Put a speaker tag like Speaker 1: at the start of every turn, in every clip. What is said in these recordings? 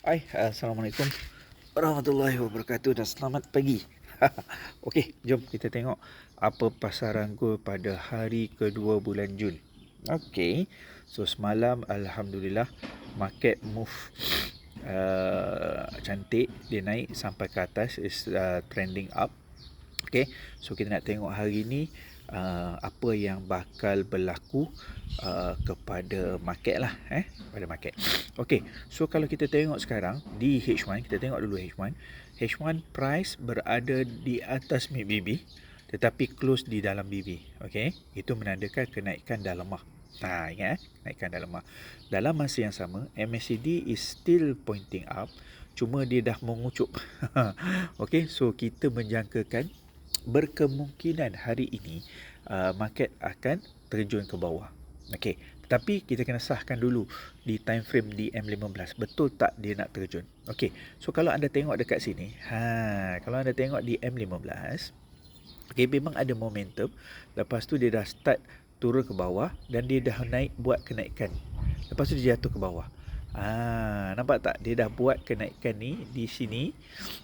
Speaker 1: Assalamualaikum warahmatullahi wabarakatuh dan selamat pagi. Okey, jom kita tengok apa pasaran gold pada hari kedua bulan Jun. Okey, so semalam Alhamdulillah market move cantik, dia naik sampai ke atas, is trending up. Okay, so kita nak tengok hari ni apa yang bakal berlaku kepada market lah, pada market. Okay, so kalau kita tengok sekarang di H1, kita tengok dulu H1. H1 price berada di atas mid-BB tetapi close di dalam BB. Okay, itu menandakan kenaikan dah lemah. Ingat, naikkan dah lemah. Dalam masa yang sama, MACD is still pointing up, cuma dia dah mengucup. Okay, so kita menjangkakan berkemungkinan hari ini market akan terjun ke bawah. Okey, tetapi kita kena sahkan dulu di time frame di M15, betul tak dia nak terjun. Okey, so kalau anda tengok dekat sini, kalau anda tengok di M15, okey, memang ada momentum. Lepas tu dia dah start turun ke bawah dan dia dah naik buat kenaikan. Lepas tu dia jatuh ke bawah. Nampak tak? Dia dah buat kenaikan ni di sini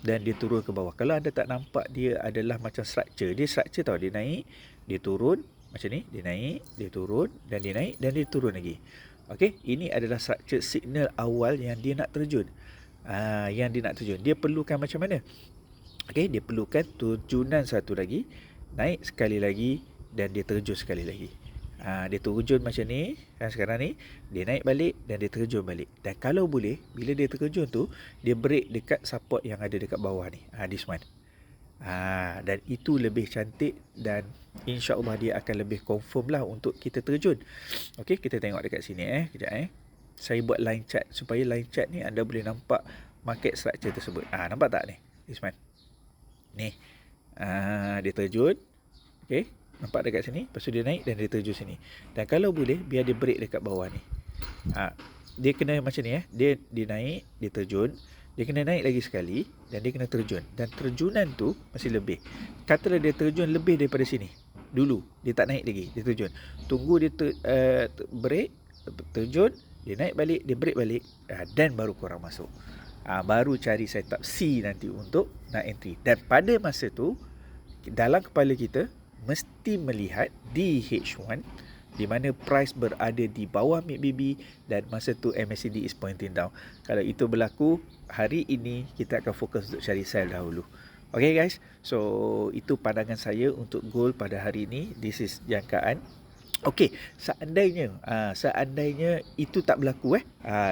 Speaker 1: dan dia turun ke bawah. Kalau anda tak nampak, dia adalah macam structure. Dia structure tau, dia naik, dia turun macam ni, dia naik, dia turun dan dia naik dan dia turun lagi. Okey, ini adalah structure signal awal yang dia nak terjun. Yang dia nak terjun. Dia perlukan macam mana? Okey, dia perlukan terjunan satu lagi, naik sekali lagi dan dia terjun sekali lagi. Dia terjun macam ni, sekarang ni dia naik balik dan dia terjun balik. Dan kalau boleh, bila dia terjun tu, dia break dekat support yang ada dekat bawah ni, this one. Dan itu lebih cantik dan insya-Allah dia akan lebih confirm lah untuk kita terjun. Okey, kita tengok dekat sini kejap Saya buat line chart supaya line chart ni anda boleh nampak market structure tersebut. Nampak tak ni? This one. Ni. Dia terjun. Okey. Nampak dekat sini, lepas tu dia naik dan dia terjun sini. Dan kalau boleh, biar dia break dekat bawah ni. Dia kena macam ni dia naik, dia terjun, dia kena naik lagi sekali dan dia kena terjun. Dan terjunan tu masih lebih. Katalah dia terjun lebih daripada sini. Dulu, dia tak naik lagi, dia terjun. Tunggu dia break, terjun, dia naik balik, dia break balik, dan baru korang masuk. Baru cari setup C nanti untuk nak entry. Dan pada masa tu, dalam kepala kita mesti melihat di H1 di mana price berada di bawah mid-BB dan masa tu MACD is pointing down. Kalau itu berlaku, hari ini kita akan fokus untuk cari sell dahulu. Okay guys, so itu pandangan saya untuk gold pada hari ini. This is jangkaan. Okey, seandainya itu tak berlaku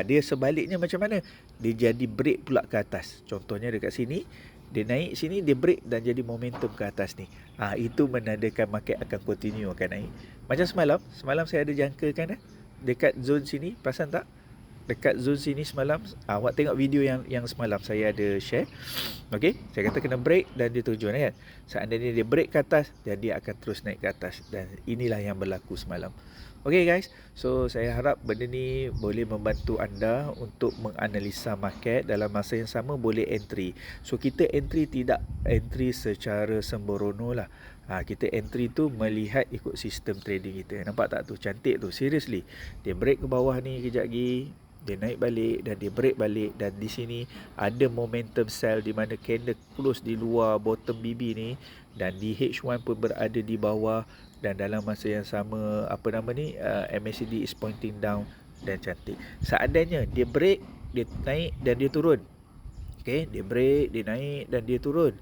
Speaker 1: dia sebaliknya macam mana? Dia jadi break pula ke atas. Contohnya dekat sini, dia naik sini, dia break dan jadi momentum ke atas ni. Itu menandakan market akan continue akan naik. Macam semalam saya ada jangkakan dekat zone sini, perasan tak? Dekat zone sini semalam, awak tengok video yang semalam saya ada share. Okey, saya kata kena break dan dia terjun kan. Seandainya dia break ke atas, dan dia akan terus naik ke atas. Dan inilah yang berlaku semalam. Okey guys, so saya harap benda ni boleh membantu anda untuk menganalisa market. Dalam masa yang sama boleh entry. So kita entry tidak entry secara sembrono lah. Kita entry tu melihat ikut sistem trading kita. Nampak tak tu? Cantik tu, seriously. Dia break ke bawah ni kejap lagi, dia naik balik dan dia break balik, dan di sini ada momentum sell di mana candle close di luar bottom BB ni dan di H1 pun berada di bawah, dan dalam masa yang sama MACD is pointing down dan cantik. Seandainya dia break, dia naik dan dia turun. Okey, dia break, dia naik dan dia turun.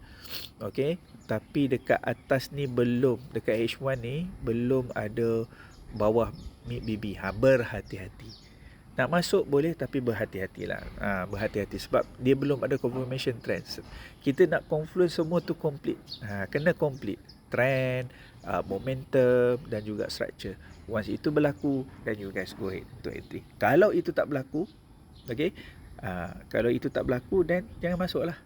Speaker 1: Okey, tapi dekat atas ni belum, dekat H1 ni belum ada bawah mid BB. Berhati-hati. Nak masuk boleh tapi berhati-hatilah. Berhati-hati sebab dia belum ada confirmation trend. Kita nak confluence semua tu complete. Kena complete trend, momentum dan juga structure. Once itu berlaku, then you guys go ahead untuk entry. Kalau itu tak berlaku, okay, kalau itu tak berlaku, then jangan masuk lah.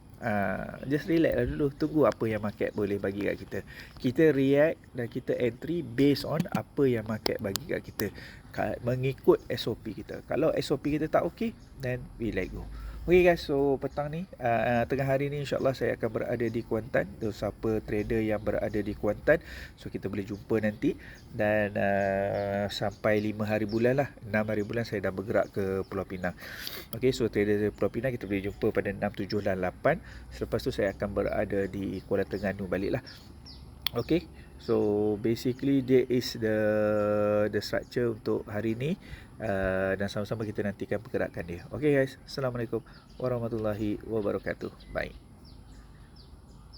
Speaker 1: Just relax lah dulu. Tunggu apa yang market boleh bagi kat kita. Kita react dan kita entry based on apa yang market bagi kat kita, mengikut SOP kita. Kalau SOP kita tak okay, then we let go. Okay guys, so petang ni, tengah hari ni insyaAllah saya akan berada di Kuantan. So, siapa trader yang berada di Kuantan, so kita boleh jumpa nanti. Dan sampai 5 hari bulan lah, 6 hari bulan saya dah bergerak ke Pulau Pinang. Okay, so trader di Pulau Pinang kita boleh jumpa pada 6, 7 dan 8. Selepas tu saya akan berada di Kuala Terengganu balik lah. Okay, so basically there is the structure untuk hari ni, dan sama-sama kita nantikan pergerakan dia. Okay guys, Assalamualaikum warahmatullahi wabarakatuh. Bye.